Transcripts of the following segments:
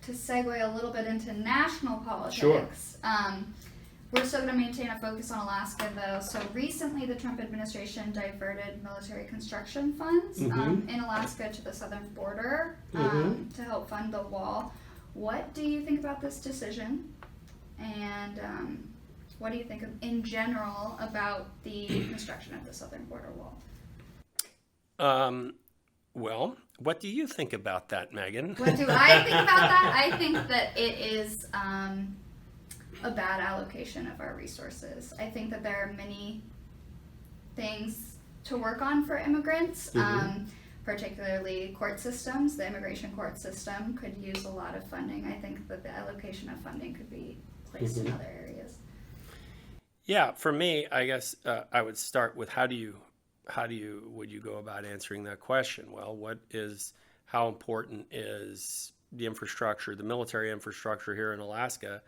to segue a little bit into national politics. Sure. We're still going to maintain a focus on Alaska, though. So recently, the Trump administration diverted military construction funds in Alaska to the southern border to help fund the wall. What do you think about this decision? And what do you think in general about the construction of the southern border wall? Well, what do you think about that, Megan? What do I think about that? I think that it is a bad allocation of our resources. I think that there are many things to work on for immigrants, particularly court systems. The immigration court system could use a lot of funding. I think that the allocation of funding could be placed in other areas. Yeah, for me, I guess I would start with would you go about answering that question? Well, how important is the infrastructure, the military infrastructure here in Alaska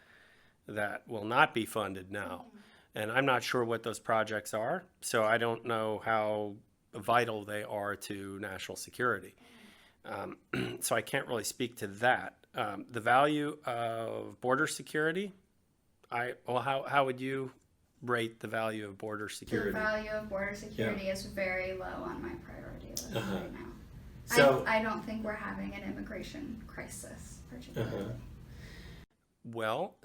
that will not be funded now? And I'm not sure what those projects are, so I don't know how vital they are to national security. So I can't really speak to that. The value of border security, how would you rate the value of border security? The value of border security is very low on my priority list right now. So I don't think we're having an immigration crisis, particularly. Well,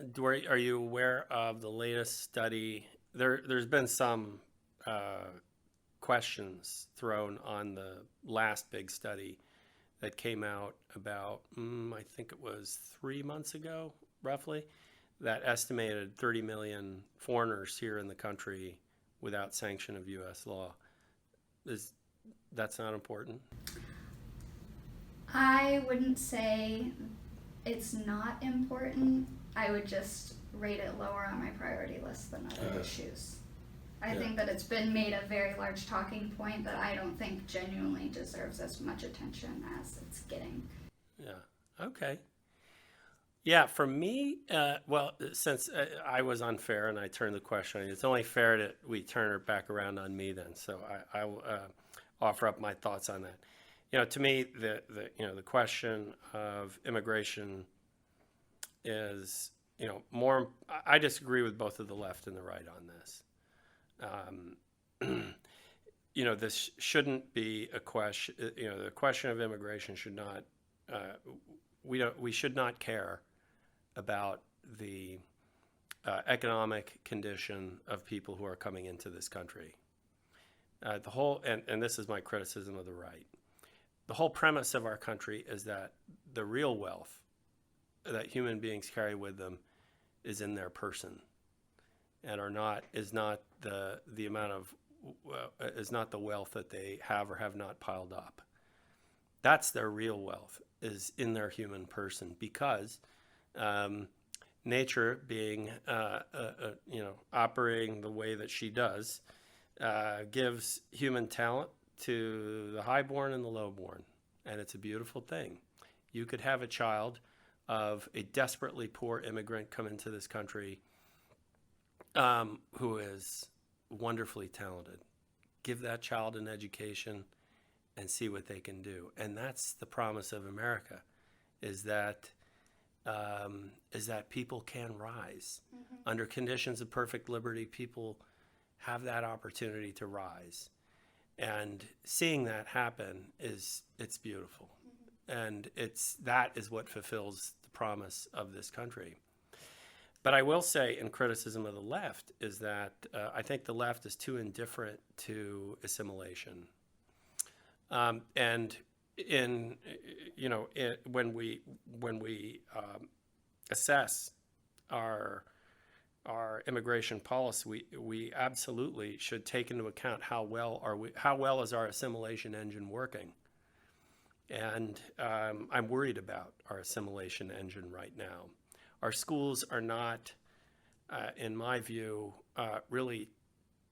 are you aware of the latest study? There's been some questions thrown on the last big study that came out about, I think it was 3 months ago, roughly, that estimated 30 million foreigners here in the country without sanction of U.S. law. That's not important? I wouldn't say it's not important. I would just rate it lower on my priority list than other issues. I think that it's been made a very large talking point that I don't think genuinely deserves as much attention as it's getting. Yeah. Okay. Yeah, for me, since I was unfair and I turned the question on you, it's only fair that we turn it back around on me then. So I will offer up my thoughts on that. To me, the question of immigration is, more. I disagree with both of the left and the right on this. This shouldn't be a question. The question of immigration should not. We should not care about the economic condition of people who are coming into this country. And this is my criticism of the right. The whole premise of our country is that the real wealth that human beings carry with them is in their person, and is not the wealth that they have or have not piled up. That's their real wealth, is in their human person, because nature, being operating the way that she does, gives human talent to the highborn and the lowborn, and it's a beautiful thing. You could have a child of a desperately poor immigrant come into this country who is wonderfully talented. Give that child an education and see what they can do. And that's the promise of America, is that people can rise. Under conditions of perfect liberty, people have that opportunity to rise. And seeing that happen it's beautiful. And that is what fulfills the promise of this country. But I will say, in criticism of the left, is that I think the left is too indifferent to assimilation. And when we assess our immigration policy, we absolutely should take into account how well is our assimilation engine working. And I'm worried about our assimilation engine right now. Our schools are not, in my view, really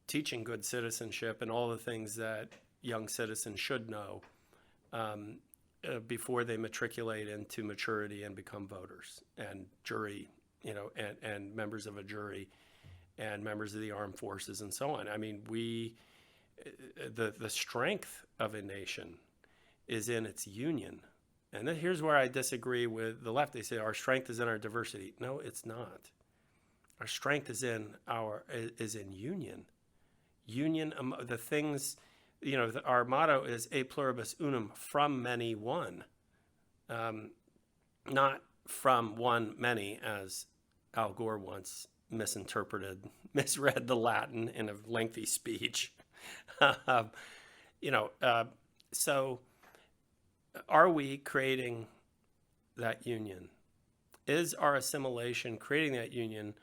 teaching good citizenship and all the things that young citizens should know before they matriculate into maturity and become voters and jury, and members of a jury and members of the armed forces and so on. I mean, the strength of a nation is in its union And then here's where I disagree with the left. They say our strength is in our diversity. No, it's not. Our strength is in union. Union, the things, our motto is a pluribus unum, from many one, not from one many, as Al Gore once misread the Latin in a lengthy speech. So are we creating that union? Is our assimilation, creating that union,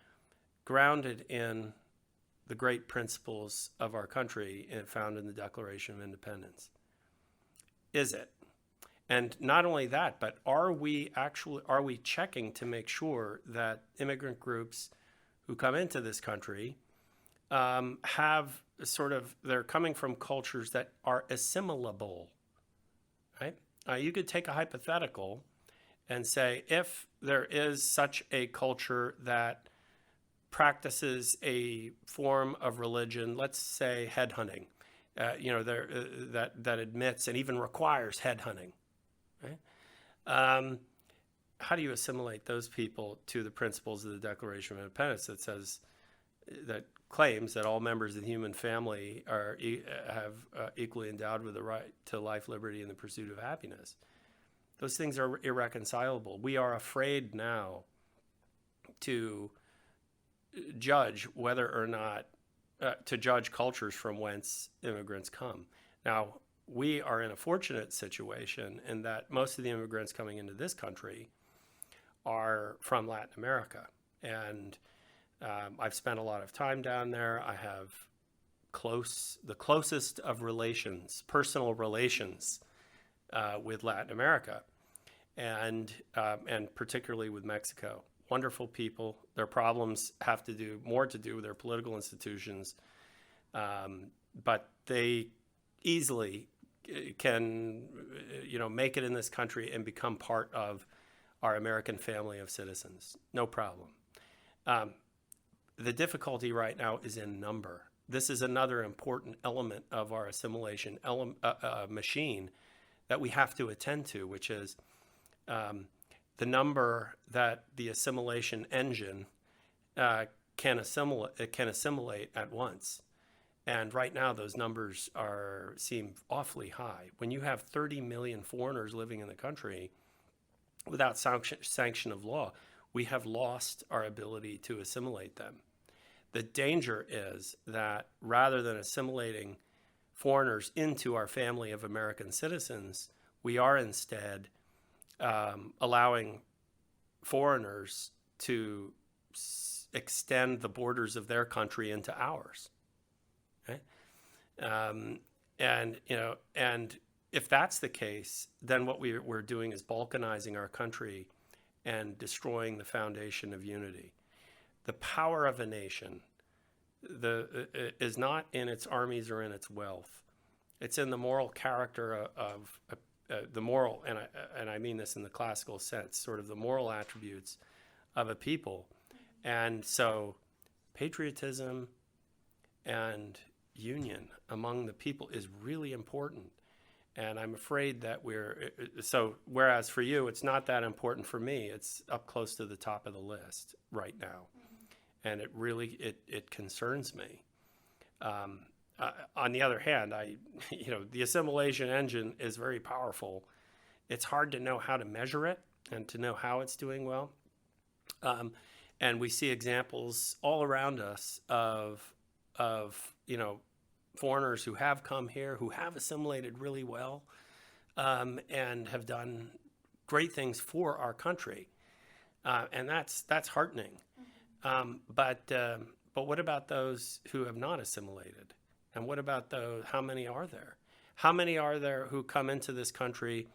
grounded in the great principles of our country and found in the Declaration of Independence? Is it? And not only that, but are we checking to make sure that immigrant groups who come into this country have they're coming from cultures that are assimilable, right? You could take a hypothetical and say, if there is such a culture that practices a form of religion, let's say headhunting, that admits and even requires headhunting, right? How do you assimilate those people to the principles of the Declaration of Independence that claims that all members of the human family are equally endowed with the right to life, liberty, and the pursuit of happiness? Those things are irreconcilable. We are afraid now to judge whether or not to judge cultures from whence immigrants come. Now, we are in a fortunate situation in that most of the immigrants coming into this country are from Latin America. And I've spent a lot of time down there. I have the closest of relations, personal relations with Latin America, and particularly with Mexico. Wonderful people. Their problems have more to do with their political institutions, but they easily can, make it in this country and become part of our American family of citizens. No problem. The difficulty right now is in number. This is another important element of our assimilation machine that we have to attend to, which is the number that the assimilation engine can assimilate at once. And right now, those numbers seem awfully high. When you have 30 million foreigners living in the country without sanction of law, we have lost our ability to assimilate them. The danger is that rather than assimilating foreigners into our family of American citizens, we are instead allowing foreigners to extend the borders of their country into ours. Okay? And if that's the case, then what we're doing is balkanizing our country and destroying the foundation of unity. The power of a nation is not in its armies or in its wealth. It's in the moral character of the moral, and I mean this in the classical sense, sort of the moral attributes of a people. And so patriotism and union among the people is really important. And I'm afraid that whereas for you, it's not that important, for me, it's up close to the top of the list right now. And it really, it concerns me. On the other hand, the assimilation engine is very powerful. It's hard to know how to measure it and to know how it's doing well. And we see examples all around us of foreigners who have come here, who have assimilated really well, and have done great things for our country. And that's heartening. But what about those who have not assimilated? And what about those? How many are there? How many are there who come into this country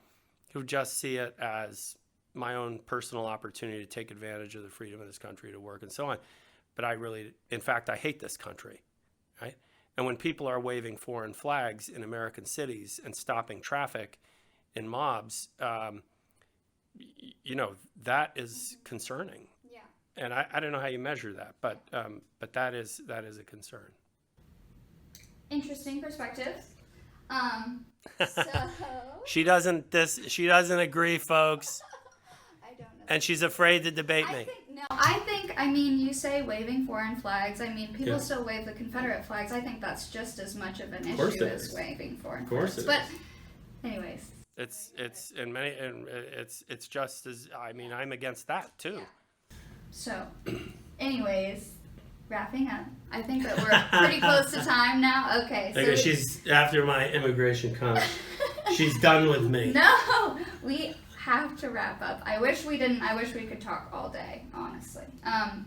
who just see it as my own personal opportunity to take advantage of the freedom of this country to work and so on? But in fact, I hate this country, right? And when people are waving foreign flags in American cities and stopping traffic in mobs, that is concerning. Yeah. And I don't know how you measure that, but that is a concern. Interesting perspectives. So She doesn't agree, folks, I don't know. and she's afraid to debate me. I mean, you say waving foreign flags. I mean, people Yeah. still wave the Confederate flags. I think that's just as much of an course issue it as is. waving foreign Of course flags. it But, is. anyways. It's in many, and it's just as, I mean, I'm against that too. Yeah. So, anyways, wrapping up. I think that we're pretty close to time now. Okay. So Okay, she's after my immigration comment. She's done with me. No, we have to wrap up. I wish we didn't. I wish we could talk all day, honestly.